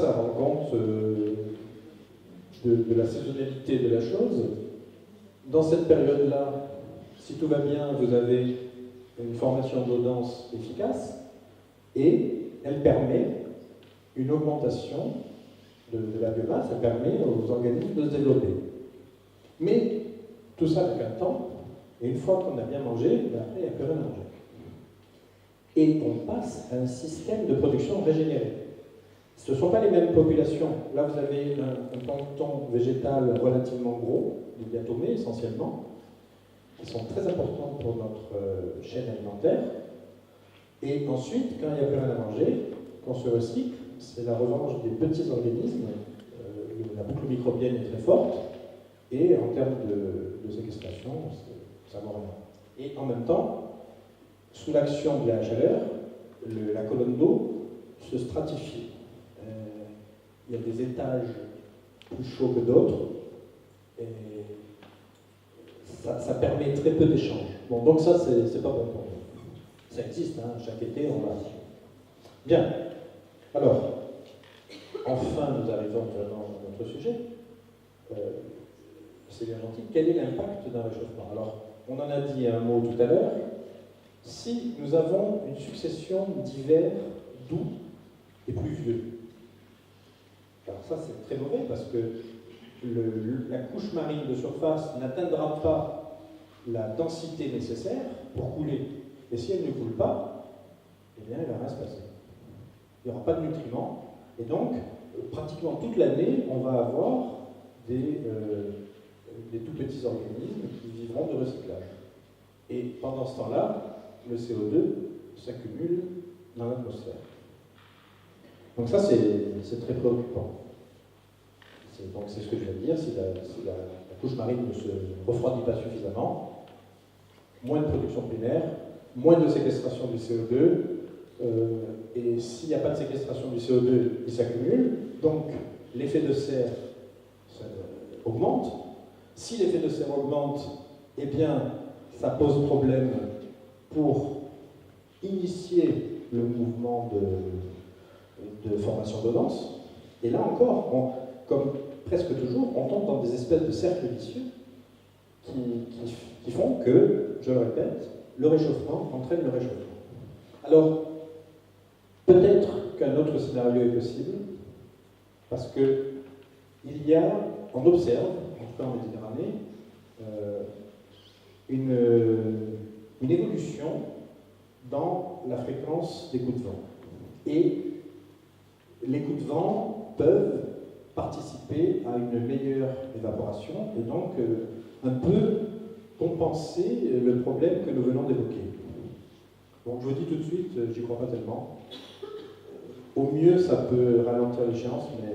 Ça rend compte de la saisonnalité de la chose. Dans cette période-là, si tout va bien, vous avez une formation d'eau dense efficace et elle permet une augmentation de la biomasse, elle permet aux organismes de se développer. Mais tout ça avec un temps, et une fois qu'on a bien mangé, après il n'y a plus rien à manger. Et on passe à un système de production régénérée. Ce ne sont pas les mêmes populations. Là, vous avez un plancton végétal relativement gros, des diatomées essentiellement, qui sont très importants pour notre chaîne alimentaire. Et ensuite, quand il n'y a plus rien à manger, qu'on se recycle, c'est la revanche des petits organismes, où la boucle microbienne est très forte, et en termes de séquestration, ça vaut rien. Et en même temps, sous l'action de la chaleur, la colonne d'eau se stratifie. Il y a des étages plus chauds que d'autres, et ça permet très peu d'échanges. Bon, donc ça, c'est pas bon pour nous. Ça existe, hein, chaque été, on va. Bien. Alors, enfin, nous arrivons vraiment à notre sujet. C'est bien gentil. Quel est l'impact d'un réchauffement? Alors, on en a dit un mot tout à l'heure. Si nous avons une succession d'hivers doux et pluvieux, alors ça c'est très mauvais parce que la couche marine de surface n'atteindra pas la densité nécessaire pour couler. Et si elle ne coule pas, eh bien il ne va rien se passer. Il n'y aura pas de nutriments. Et donc, pratiquement toute l'année, on va avoir des tout petits organismes qui vivront de recyclage. Et pendant ce temps-là, le CO2 s'accumule dans l'atmosphère. Donc ça, c'est très préoccupant. Donc c'est ce que je viens de dire, si la couche marine ne se refroidit pas suffisamment, moins de production primaire, moins de séquestration du CO2, et s'il n'y a pas de séquestration du CO2, il s'accumule, donc l'effet de serre augmente. Si l'effet de serre augmente, eh bien, ça pose problème pour initier le mouvement de formation d'eau dense. Et là encore, comme presque toujours, on tombe dans des espèces de cercles vicieux qui font que, je le répète, le réchauffement entraîne le réchauffement. Alors, peut-être qu'un autre scénario est possible, parce que on observe, en tout cas en Méditerranée, une évolution dans la fréquence des coups de vent. Et les coups de vent peuvent participer à une meilleure évaporation et donc un peu compenser le problème que nous venons d'évoquer. Donc je vous dis tout de suite, j'y crois pas tellement. Au mieux, ça peut ralentir l'échéance, mais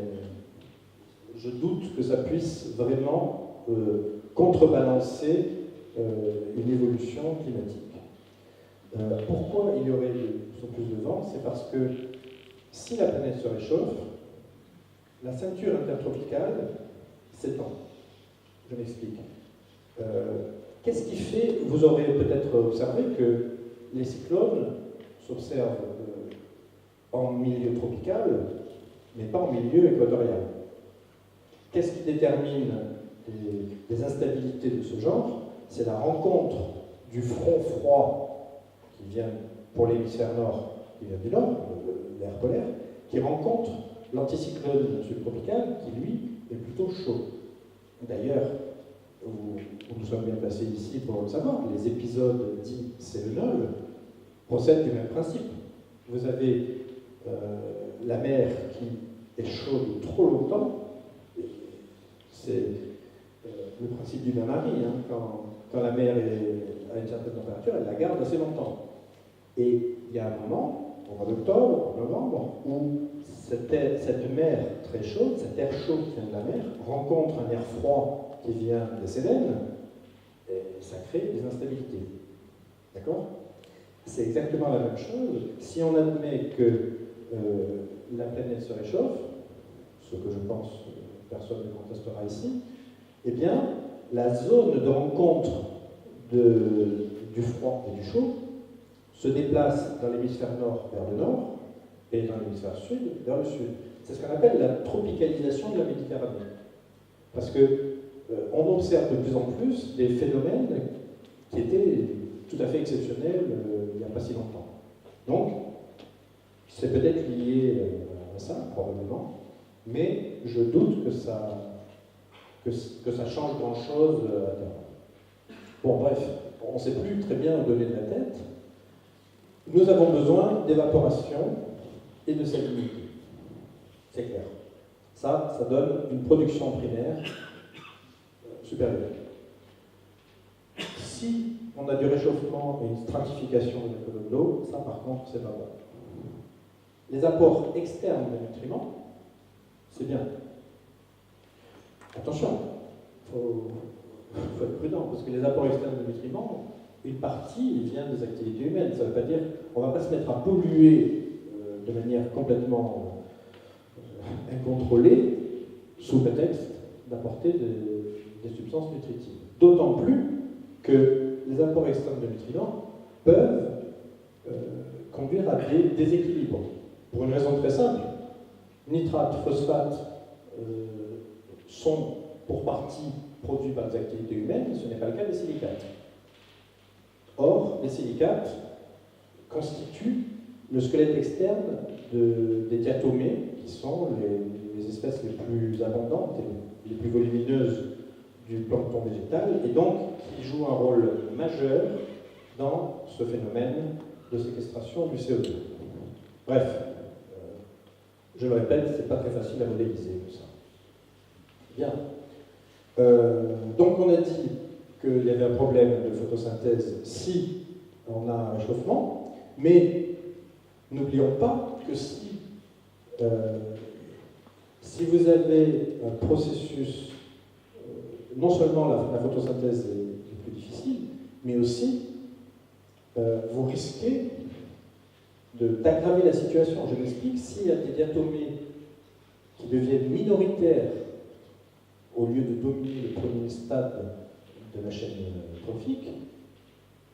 je doute que ça puisse vraiment contrebalancer une évolution climatique. Pourquoi il y aurait de plus en plus de vent? C'est parce que si la planète se réchauffe, la ceinture intertropicale s'étend. Je m'explique. Qu'est-ce qui fait? Vous aurez peut-être observé que les cyclones s'observent en milieu tropical, mais pas en milieu équatorial. Qu'est-ce qui détermine les instabilités de ce genre? C'est la rencontre du front froid qui vient pour l'hémisphère nord, qui vient du nord, l'air polaire, qui rencontre l'anticyclone subtropical qui, lui, est plutôt chaud. D'ailleurs, nous sommes bien placés ici pour le savoir, les épisodes dits cévenols procèdent du même principe. Vous avez la mer qui est chaude trop longtemps, c'est le principe du bain-marie, hein, quand la mer est à une certaine température, elle la garde assez longtemps. Et il y a un moment, au mois d'octobre, en novembre, où cette mer très chaude, cet air chaud qui vient de la mer, rencontre un air froid qui vient des Cévennes, et ça crée des instabilités. D'accord? C'est exactement la même chose. Si on admet que la planète se réchauffe, ce que je pense personne ne contestera ici, eh bien, la zone de rencontre du froid et du chaud se déplace dans l'hémisphère nord vers le nord et dans l'hémisphère sud vers le sud. c'est ce qu'on appelle la tropicalisation de la Méditerranée. Parce que on observe de plus en plus des phénomènes qui étaient tout à fait exceptionnels il n'y a pas si longtemps. Donc, c'est peut-être lié à ça, probablement, mais je doute que ça change grand-chose à terme. Bon, bref, on ne sait plus très bien où donner de la tête. Nous avons besoin d'évaporation et de salinité. C'est clair. Ça donne une production primaire supérieure. Si on a du réchauffement et une stratification de la colonne d'eau, ça par contre, c'est pas bon. Les apports externes de nutriments, c'est bien. Attention, il faut être prudent, parce que les apports externes de nutriments, une partie vient des activités humaines. Ça ne veut pas dire qu'on ne va pas se mettre à polluer de manière complètement incontrôlée, sous prétexte d'apporter des substances nutritives. D'autant plus que les apports externes de nutriments peuvent conduire à des déséquilibres. Pour une raison très simple, nitrates, phosphates sont pour partie produits par les activités humaines, ce n'est pas le cas des silicates. Or, les silicates constituent le squelette externe des diatomées, qui sont les espèces les plus abondantes et les plus volumineuses du plancton végétal, et donc qui jouent un rôle majeur dans ce phénomène de séquestration du CO2. Bref, je le répète, c'est pas très facile à modéliser tout ça. Bien. Donc on a dit qu'il y avait un problème de photosynthèse si on a un réchauffement, mais n'oublions pas que si vous avez un processus, non seulement la photosynthèse est plus difficile, mais aussi vous risquez d'aggraver la situation. Je m'explique, s'il y a des diatomées qui deviennent minoritaires au lieu de dominer le premier stade de la chaîne trophique,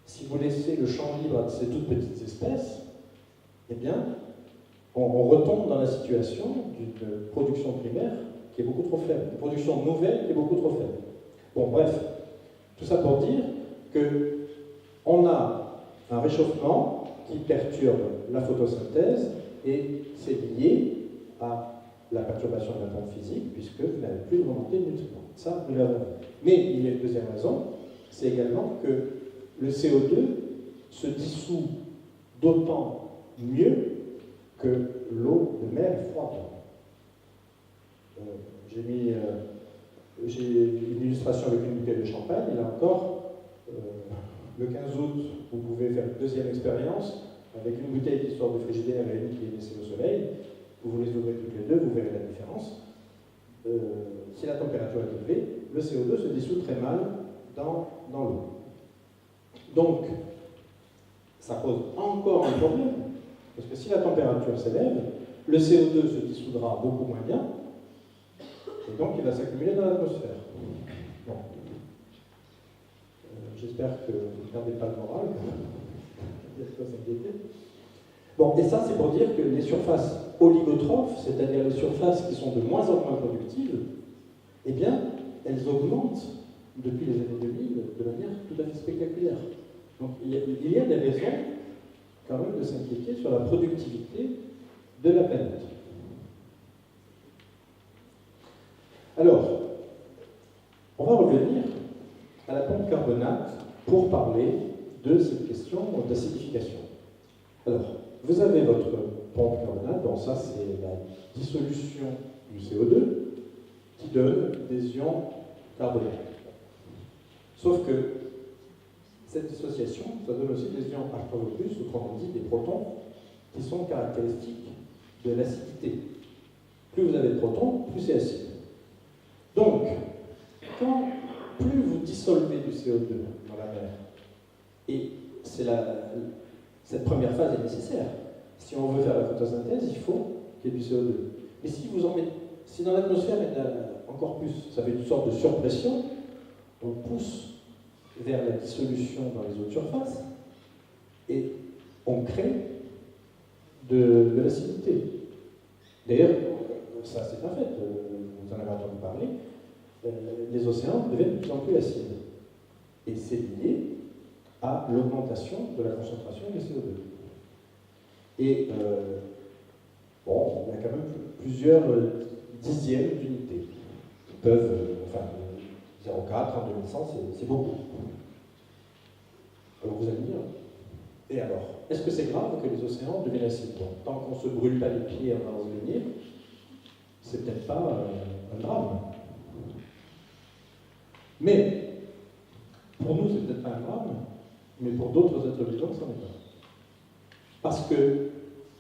si vous laissez le champ libre à ces toutes petites espèces, eh bien, on retombe dans la situation d'une production primaire qui est beaucoup trop faible, une production nouvelle qui est beaucoup trop faible. Bon, bref, tout ça pour dire qu'on a un réchauffement qui perturbe la photosynthèse et c'est lié à la perturbation de la pompe physique puisque vous n'avez plus de remontée de nutriments. Ça, nous l'avons vu. Mais il y a une deuxième raison, c'est également que le CO2 se dissout d'autant mieux que l'eau de mer est froide. J'ai une illustration avec une bouteille de champagne, et là encore, le 15 août, vous pouvez faire une deuxième expérience avec une bouteille qui sort du frigidaire et une qui est laissée au soleil. Vous les ouvrez toutes les deux, vous verrez la différence. Si la température est élevée, le CO2 se dissout très mal dans l'eau. Donc, ça pose encore un problème, parce que si la température s'élève, le CO2 se dissoudra beaucoup moins bien, et donc il va s'accumuler dans l'atmosphère. Bon. J'espère que vous ne perdez pas le moral. Il y a de quoi s'inquiéter. Bon, et ça, c'est pour dire que les surfaces oligotrophes, c'est-à-dire les surfaces qui sont de moins en moins productives, eh bien, elles augmentent depuis les années 2000 de manière tout à fait spectaculaire. Donc, il y a des raisons, quand même, de s'inquiéter sur la productivité de la planète. Alors, on va revenir à la pompe carbonate pour parler de cette question d'acidification. Alors, vous avez votre pompe carbonate, bon ça c'est la dissolution du CO2 qui donne des ions carbonés. Sauf que cette dissociation, ça donne aussi des ions H3O+, autrement dit des protons, qui sont caractéristiques de l'acidité. Plus vous avez de protons, plus c'est acide. Donc, plus vous dissolvez du CO2 dans la mer, et cette première phase est nécessaire. Si on veut faire la photosynthèse, il faut qu'il y ait du CO2. Mais si dans l'atmosphère il y en a encore plus, ça fait une sorte de surpression, on pousse vers la dissolution dans les eaux de surface et on crée de l'acidité. D'ailleurs, ça c'est un fait, vous en avez entendu parler, les océans deviennent de plus en plus acides. Et c'est lié à l'augmentation de la concentration de CO2. Et bon, il y a quand même plusieurs dixièmes d'unités qui peuvent, enfin, 0,4 en 2100, c'est beaucoup. Alors vous allez me dire, et alors, est-ce que c'est grave que les océans deviennent acides? Bon, tant qu'on ne se brûle pas les pieds en allant se baigner, c'est peut-être pas un drame. Mais, pour nous, c'est peut-être pas un drame, mais pour d'autres êtres vivants, ça n'est pas. Parce que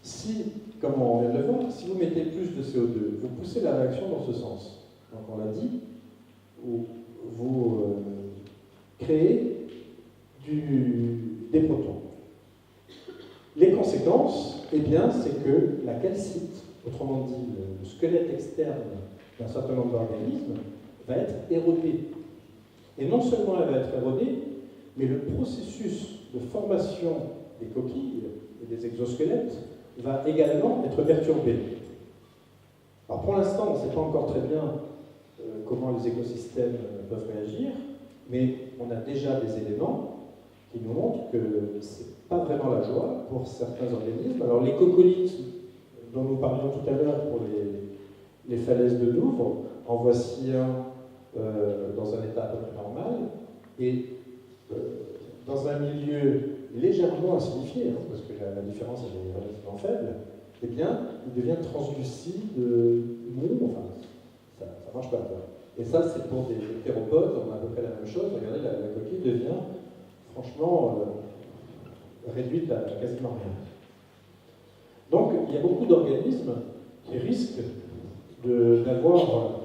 si, comme on vient de le voir, si vous mettez plus de CO2, vous poussez la réaction dans ce sens. Donc on l'a dit, vous créez des protons. Les conséquences, eh bien, c'est que la calcite, autrement dit le squelette externe d'un certain nombre d'organismes, va être érodée. Et non seulement elle va être érodée, mais le processus de formation des coquilles et des exosquelettes va également être perturbé. Alors pour l'instant, on ne sait pas encore très bien comment les écosystèmes peuvent réagir, mais on a déjà des éléments qui nous montrent que ce n'est pas vraiment la joie pour certains organismes. Alors les coccolithes dont nous parlions tout à l'heure pour les falaises de Douvres, en voici un dans un état à peu près normal, et dans un milieu légèrement acidifié, hein, parce que la différence est relativement faible, eh bien, il devient translucide, mou, enfin, ça ne marche pas. Et ça, c'est pour des théropodes, on a à peu près la même chose. Regardez, la coquille devient franchement réduite à quasiment rien. Donc, il y a beaucoup d'organismes qui risquent d'avoir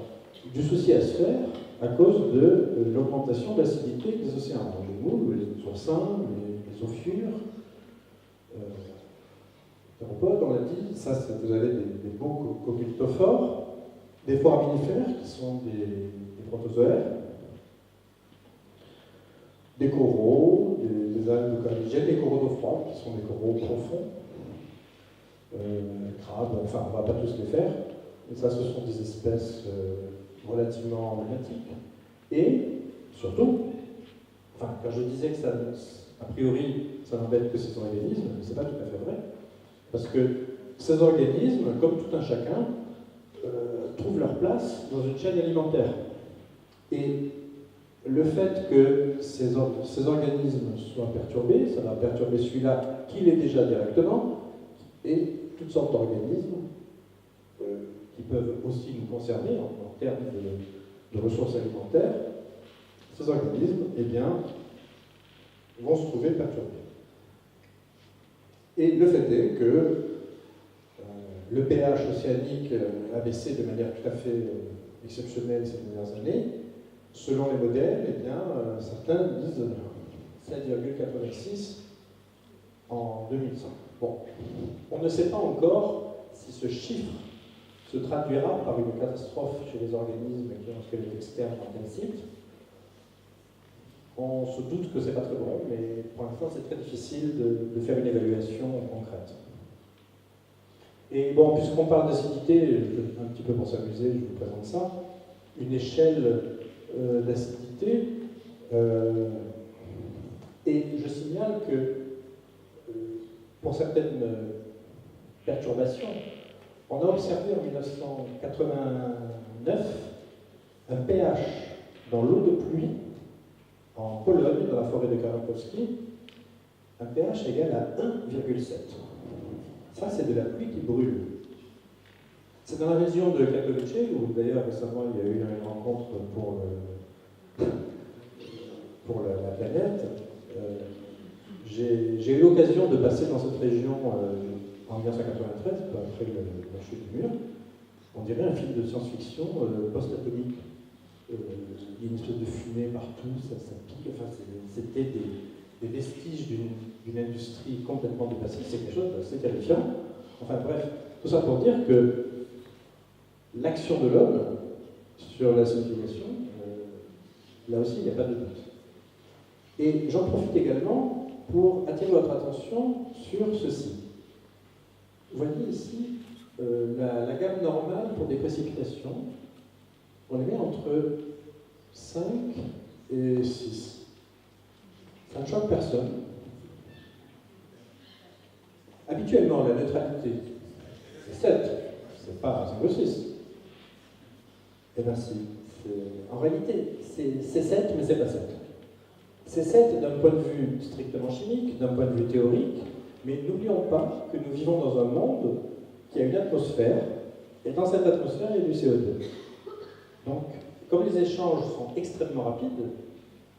du souci à se faire à cause de l'augmentation de l'acidité des océans. Donc, les moules, les oursins, les ophiures, théropodes, on l'a dit, ça, vous avez des beaux coquilitophores, des foraminifères qui sont des protozoaires, des coraux, des algues eucarygènes, des coraux d'eau froide qui sont des coraux profonds, crabes, enfin on ne va pas tous les faire, mais ça ce sont des espèces relativement emblématiques. Et surtout, enfin quand je disais que ça, a priori ça n'embête que ces organismes, c'est pas tout à fait vrai, parce que ces organismes, comme tout un chacun, trouvent leur place dans une chaîne alimentaire. Et le fait que ces organismes soient perturbés, ça va perturber celui-là qui l'est déjà directement, et toutes sortes d'organismes qui peuvent aussi nous concerner en termes de ressources alimentaires. Ces organismes, eh bien, vont se trouver perturbés. Et le fait est que le pH océanique a baissé de manière tout à fait exceptionnelle ces dernières années. Selon les modèles, eh bien, certains disent 7,86 en 2100. Bon, on ne sait pas encore si ce chiffre se traduira par une catastrophe chez les organismes qui ont un squelette externe en calcite. On se doute que ce n'est pas très bon, mais pour l'instant c'est très difficile de faire une évaluation concrète. Et bon, puisqu'on parle d'acidité, un petit peu pour s'amuser, je vous présente ça, une échelle d'acidité, et je signale que pour certaines perturbations, on a observé en 1989 un pH dans l'eau de pluie en Pologne, dans la forêt de Krakowski, un pH égal à 1,7. Ça, c'est de la pluie qui brûle. C'est dans la région de Katowice, où d'ailleurs récemment il y a eu une rencontre pour la planète. J'ai eu l'occasion de passer dans cette région en 1993, après la chute du mur. On dirait un film de science-fiction post-atomique. Il y a une espèce de fumée partout, ça pique. Enfin, c'était des vestiges d'une industrie complètement dépassée. C'est quelque chose d'assez terrifiant. Enfin bref, tout ça pour dire que l'action de l'homme sur l'acidification, là aussi, il n'y a pas de doute. Et j'en profite également pour attirer votre attention sur ceci. Vous voyez ici la gamme normale pour des précipitations, on les met entre 5 et 6. Ça ne choque personne. Habituellement, la neutralité, c'est 7. C'est pas 5 ou 6. Eh bien si. En réalité, c'est 7, mais c'est pas 7. C'est 7 d'un point de vue strictement chimique, d'un point de vue théorique, mais n'oublions pas que nous vivons dans un monde qui a une atmosphère, et dans cette atmosphère, il y a du CO2. Donc, comme les échanges sont extrêmement rapides,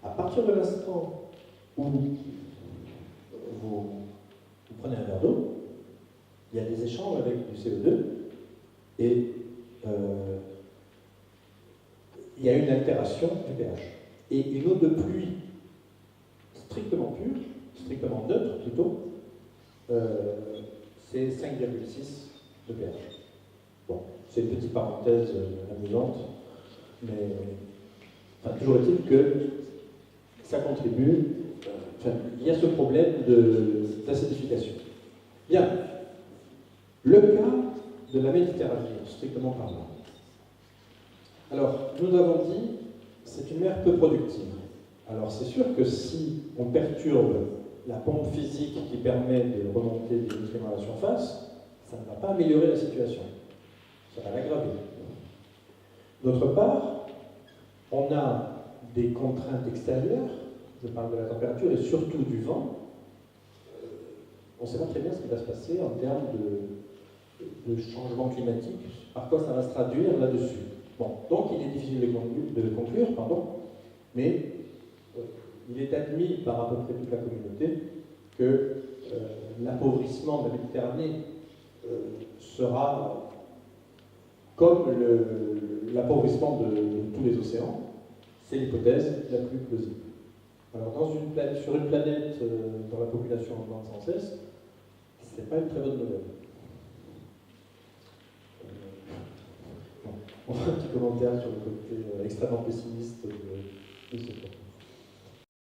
à partir de l'instant où vous prenez un verre d'eau, il y a des échanges avec du CO2, et il y a une altération du pH. Et une eau de pluie strictement pure, strictement neutre plutôt, c'est 5,6 de pH. Bon, c'est une petite parenthèse amusante, mais enfin, toujours est-il que ça contribue, il y a ce problème d'acidification. Bien, le cas de la Méditerranée, strictement parlant. Alors, nous avons dit, c'est une mer peu productive. Alors, c'est sûr que si on perturbe la pompe physique qui permet de remonter des nutriments à la surface, ça ne va pas améliorer la situation. Ça va l'aggraver. D'autre part, on a des contraintes extérieures, je parle de la température et surtout du vent. On ne sait pas très bien ce qui va se passer en termes de changement climatique, par quoi ça va se traduire là-dessus. Bon, donc il est difficile de conclure, mais il est admis par à peu près toute la communauté que l'appauvrissement de la Méditerranée sera comme l'appauvrissement de tous les océans. C'est l'hypothèse la plus plausible. Alors sur une planète dont la population augmente sans cesse, ce n'est pas une très bonne nouvelle. On a un petit commentaire sur le côté extrêmement pessimiste de ce point.